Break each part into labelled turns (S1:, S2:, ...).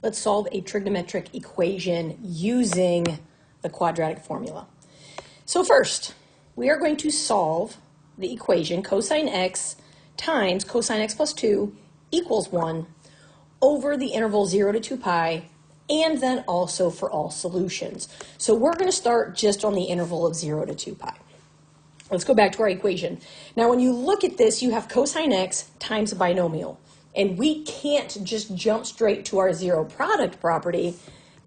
S1: Let's solve a trigonometric equation using the quadratic formula. So first, we are going to solve the equation cosine x times cosine x plus 2 equals 1 over the interval 0 to 2 pi, and then also for all solutions. So we're going to start just on the interval of 0 to 2 pi. Let's go back to our equation. Now, when you look at this, you have cosine x times a binomial. And we can't just jump straight to our zero product property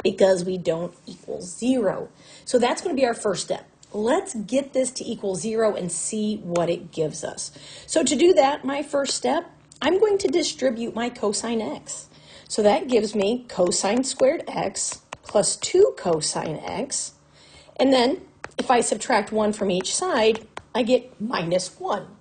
S1: because we don't equal 0. So that's going to be our first step. Let's get this to equal 0 and see what it gives us. So to do that, my first step, I'm going to distribute my cosine x. So that gives me cosine squared x plus 2 cosine x. And then if I subtract 1 from each side, I get minus 1.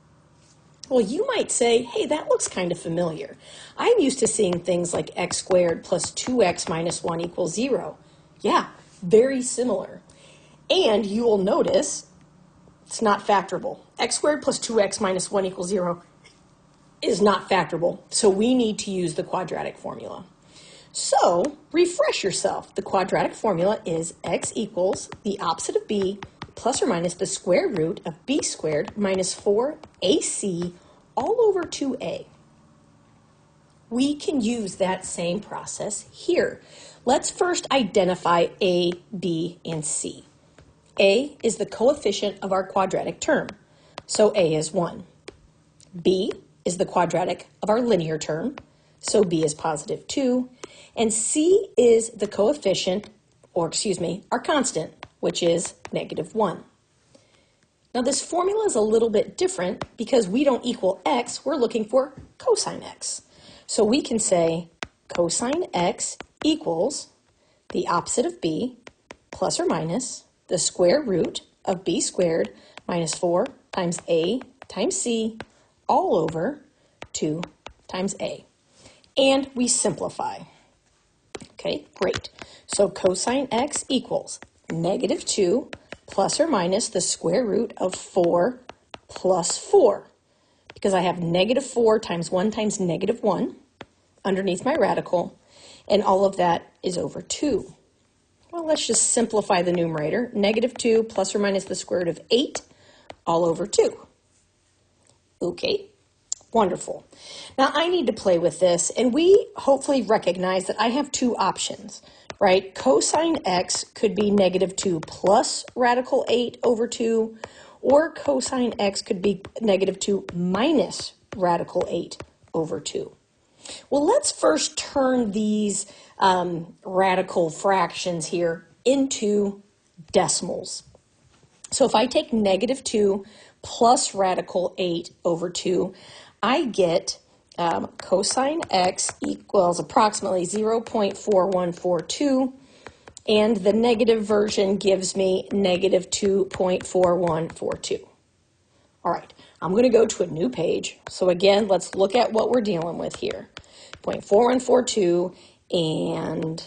S1: Well, you might say, hey, that looks kind of familiar. I'm used to seeing things like x squared plus 2x minus 1 equals 0. Yeah, very similar. And you will notice it's not factorable. X squared plus 2x minus 1 equals 0 is not factorable. So we need to use the quadratic formula. So refresh yourself. The quadratic formula is x equals the opposite of b plus or minus the square root of b squared minus 4ac all over 2a. We can use that same process here. Let's first identify a, b, and c. A is the coefficient of our quadratic term, so a is 1. B is the quadratic of our linear term, so b is positive 2. And c is the coefficient, our constant, which is negative 1. Now this formula is a little bit different because we don't equal x, we're looking for cosine x. So we can say cosine x equals the opposite of b plus or minus the square root of b squared minus 4 times a times c all over 2 times a. And we simplify. Okay, great. So cosine x equals negative 2 plus or minus the square root of 4 plus 4. Because I have negative 4 times 1 times negative 1 underneath my radical, and all of that is over 2. Well, let's just simplify the numerator. Negative 2 plus or minus the square root of 8 all over 2. Okay. Wonderful. Now I need to play with this, and we hopefully recognize that I have two options, right? Cosine x could be negative 2 plus radical 8 over 2, or cosine x could be negative 2 minus radical 8 over 2. Well, let's first turn these radical fractions here into decimals. So if I take negative 2 plus radical 8 over 2, I get cosine x equals approximately 0.4142, and the negative version gives me negative 2.4142. All right, I'm going to go to a new page. So again, let's look at what we're dealing with here. 0.4142 and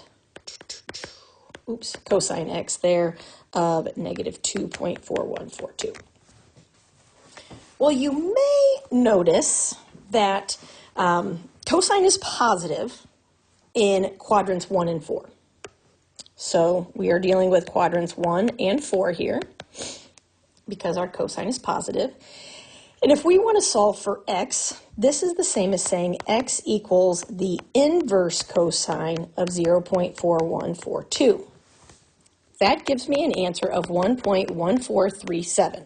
S1: cosine x there of negative 2.4142. Well, you may notice that cosine is positive in quadrants 1 and 4. So we are dealing with quadrants 1 and 4 here because our cosine is positive. And if we want to solve for x, this is the same as saying x equals the inverse cosine of 0.4142. That gives me an answer of 1.1437.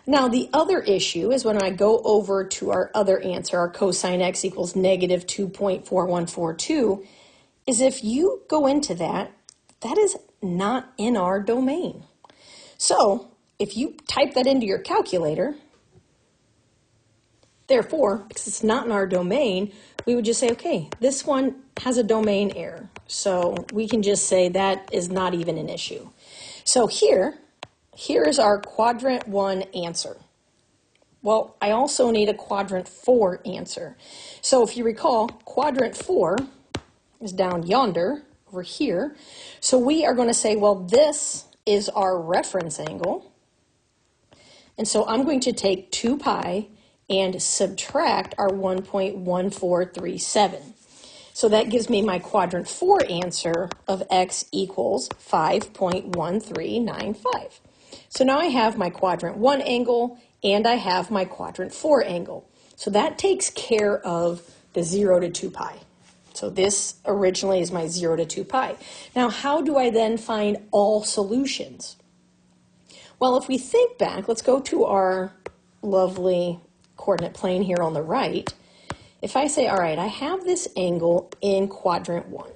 S1: Now, the other issue is when I go over to our other answer, our cosine x equals negative 2.4142, is if you go into that, that is not in our domain. So, if you type that into your calculator, therefore, because it's not in our domain, we would just say, okay, this one has a domain error. So we can just say that is not even an issue. So here is our quadrant 1 answer. Well, I also need a quadrant 4 answer. So if you recall, quadrant 4 is down yonder, over here. So we are going to say, well, this is our reference angle. And so I'm going to take 2 pi and subtract our 1.1437. So that gives me my quadrant 4 answer of x equals 5.1395. So now I have my quadrant 1 angle and I have my quadrant 4 angle. So that takes care of the 0 to 2 pi. So this originally is my 0 to 2 pi. Now how do I then find all solutions? Well, if we think back, let's go to our lovely coordinate plane here on the right. If I say, all right, I have this angle in quadrant 1.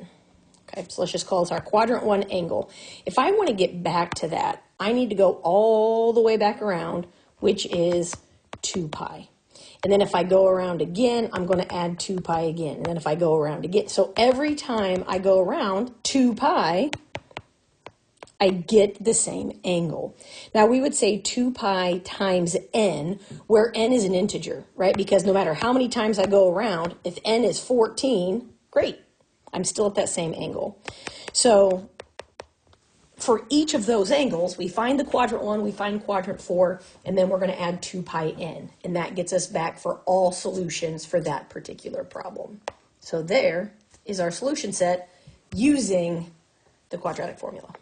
S1: Okay, so let's just call this our quadrant 1 angle. If I want to get back to that, I need to go all the way back around, which is 2 pi. And then if I go around again, I'm going to add 2 pi again. And then if I go around again, so every time I go around 2 pi, I get the same angle. Now we would say 2 pi times n, where n is an integer, right? Because no matter how many times I go around, if n is 14, great. I'm still at that same angle. So for each of those angles, we find the quadrant 1, we find quadrant 4, and then we're going to add 2 pi n. And that gets us back for all solutions for that particular problem. So there is our solution set using the quadratic formula.